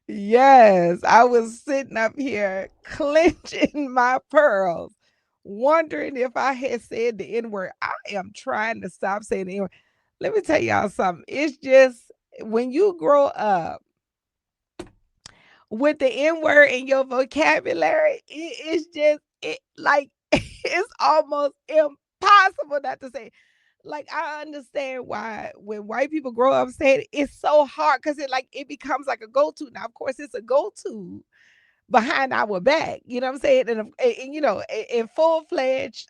Yes, I was sitting up here clenching my pearls, wondering if I had said the N word. I am trying to stop saying the N word. Let me tell y'all something. It's just when you grow up with the N word in your vocabulary, it's just it like it's almost impossible not to say. Like I understand why when white people grow up saying it, it's so hard because it becomes like a go-to. Now, of course, it's a go-to behind our back. You know what I'm saying? In full-fledged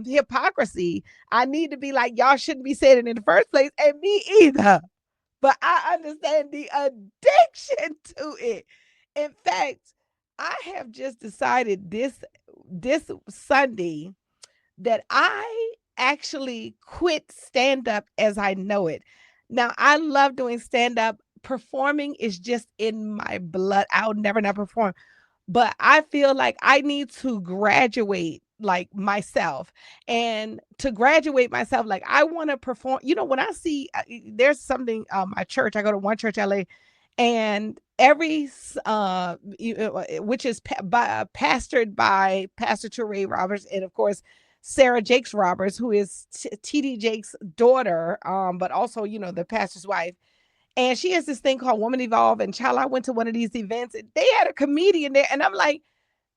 hypocrisy, I need to be like, y'all shouldn't be saying it in the first place, and me either. But I understand the addiction to it. In fact, I have just decided this Sunday that I actually quit stand up as I know it. Now, I love doing stand up. Performing is just in my blood. I'll never not perform, but I feel like I need to graduate like myself, and to graduate myself, like I want to perform. When I see there's something, my church, I go to one church LA, and which is pastored by Pastor Teray Roberts, and of course Sarah Jakes Roberts, who is TD Jakes' daughter, but also the pastor's wife. And she has this thing called Woman Evolve. And child, I went to one of these events and they had a comedian there. And I'm like,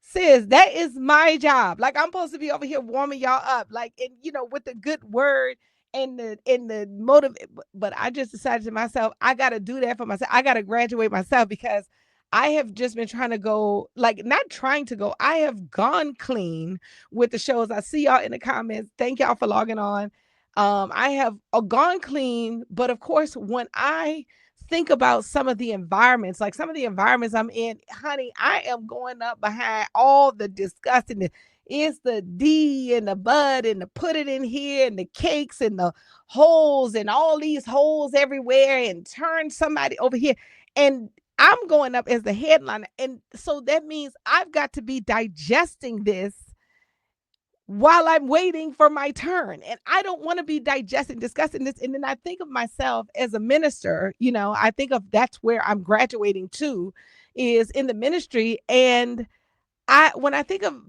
sis, that is my job. Like I'm supposed to be over here warming y'all up, like, and with the good word and the motive. But I just decided to myself, I gotta do that for myself. I gotta graduate myself because I have just been trying to go, like, not trying to go. I have gone clean with the shows. I see y'all in the comments. Thank y'all for logging on. I have gone clean, but of course, when I think about some of the environments, like some of the environments I'm in, honey, I am going up behind all the disgusting. It's the D and the bud and the put it in here and the cakes and the holes and all these holes everywhere and turn somebody over here. And I'm going up as the headliner. And so that means I've got to be digesting this while I'm waiting for my turn. And I don't want to be digesting, discussing this. And then I think of myself as a minister, I think of that's where I'm graduating to is in the ministry. And when I think of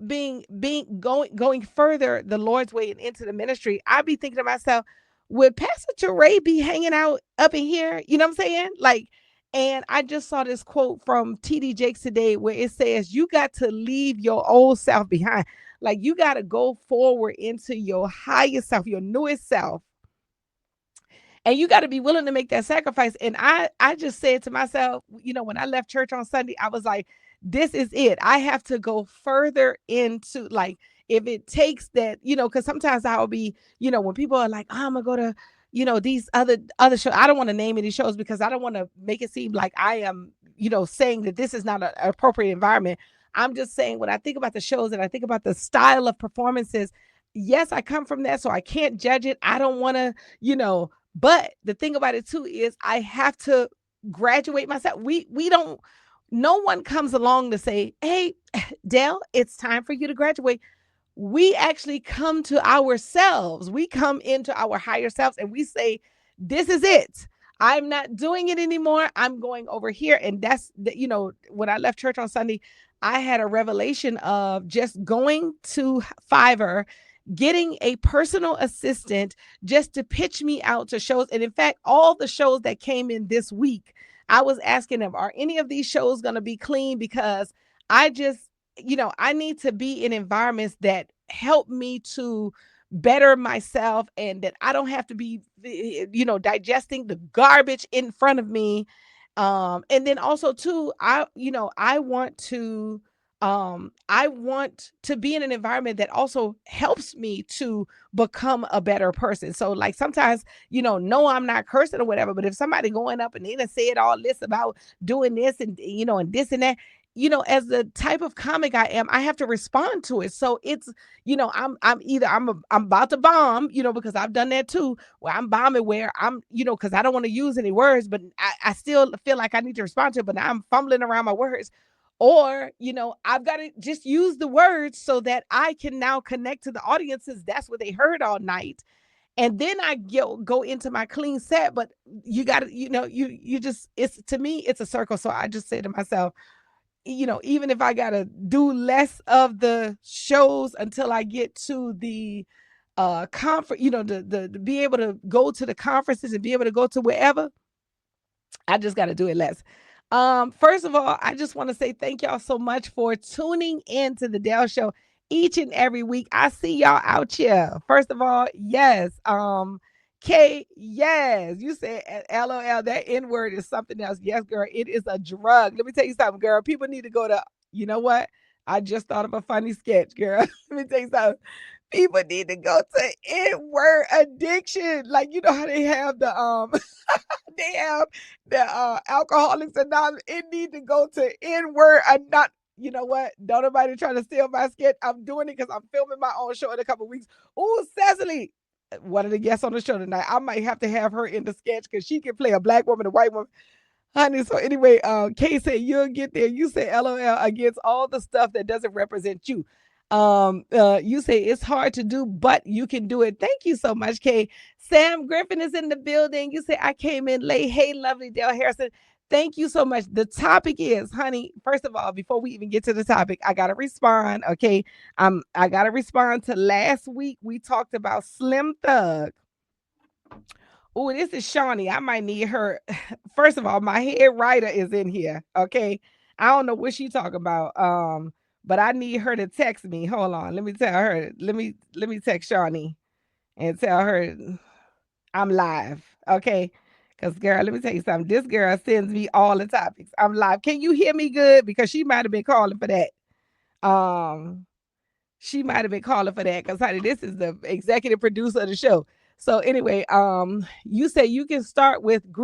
going further the Lord's way and into the ministry, I'd be thinking to myself, would Pastor Teray be hanging out up in here? You know what I'm saying? Like, and I just saw this quote from TD Jakes today where it says, you got to leave your old self behind. Like you got to go forward into your highest self, your newest self. And you got to be willing to make that sacrifice. And I just said to myself, when I left church on Sunday, I was like, this is it. I have to go further into, like, if it takes that, because sometimes I'll be, when people are like, oh, I'm gonna go to, these other shows. I don't want to name any shows because I don't want to make it seem like I am, saying that this is not an appropriate environment. I'm just saying when I think about the shows and I think about the style of performances, yes, I come from that, so I can't judge it. I don't want to, but the thing about it too is I have to graduate myself. We don't, no one comes along to say, hey, Dale, it's time for you to graduate. We actually come to ourselves. We come into our higher selves and we say, this is it. I'm not doing it anymore. I'm going over here. And that's when I left church on Sunday, I had a revelation of just going to Fiverr, getting a personal assistant just to pitch me out to shows. And in fact, all the shows that came in this week, I was asking them, are any of these shows going to be clean? Because I just, I need to be in environments that help me to better myself and that I don't have to be, digesting the garbage in front of me. And then also too, I want to be in an environment that also helps me to become a better person. So like sometimes, no, I'm not cursing or whatever, but if somebody going up and they done said all this about doing this and and this and that, as the type of comic I am, I have to respond to it. So it's, I'm about to bomb, because I've done that too, where I'm bombing where I'm, because I don't want to use any words, but I still feel like I need to respond to it, but now I'm fumbling around my words. Or, I've got to just use the words so that I can now connect to the audiences. That's what they heard all night. And then I go into my clean set, but you gotta, you just, it's, to me, it's a circle. So I just say to myself, even if I gotta do less of the shows until I get to the conference, to be able to go to the conferences and be able to go to wherever, I just gotta do it less. First of all, I just want to say thank y'all so much for tuning in to the Dell Show each and every week. I see y'all out here. First of all, yes. Kay, yes. You said LOL. That N word is something else. Yes, girl. It is a drug. Let me tell you something, girl. People need to go to, you know what? I just thought of a funny sketch, girl. Let me tell you something. People need to go to N-word addiction. Like, you know how they have the they have the Alcoholics Anonymous. It need to go to N-word and not. You know what? Don't nobody try to steal my sketch. I'm doing it because I'm filming my own show in a couple of weeks. Oh, Cecily, one of the guests on the show tonight. I might have to have her in the sketch because she can play a black woman, a white woman, honey. So anyway, Kay said you'll get there. You say LOL against all the stuff that doesn't represent you. You say it's hard to do, but you can do it. Thank you so much, Kay. Sam Griffin is in the building. You say I came in late. Hey, lovely Dale Harrison. Thank you so much. The topic is, honey, first of all, before we even get to the topic, I gotta respond. Okay. I gotta respond to last week. We talked about Slim Thug. Oh, this is Shawnee. I might need her. First of all, my head writer is in here. Okay. I don't know what she talking about. But I need her to text me. Hold on. Let me tell her. Let me text Shawnee and tell her I'm live. Okay. Because girl, let me tell you something. This girl sends me all the topics. I'm live. Can you hear me good? Because she might have been calling for that. Um, she might have been calling for that because honey, this is the executive producer of the show. So anyway, you say you can start with group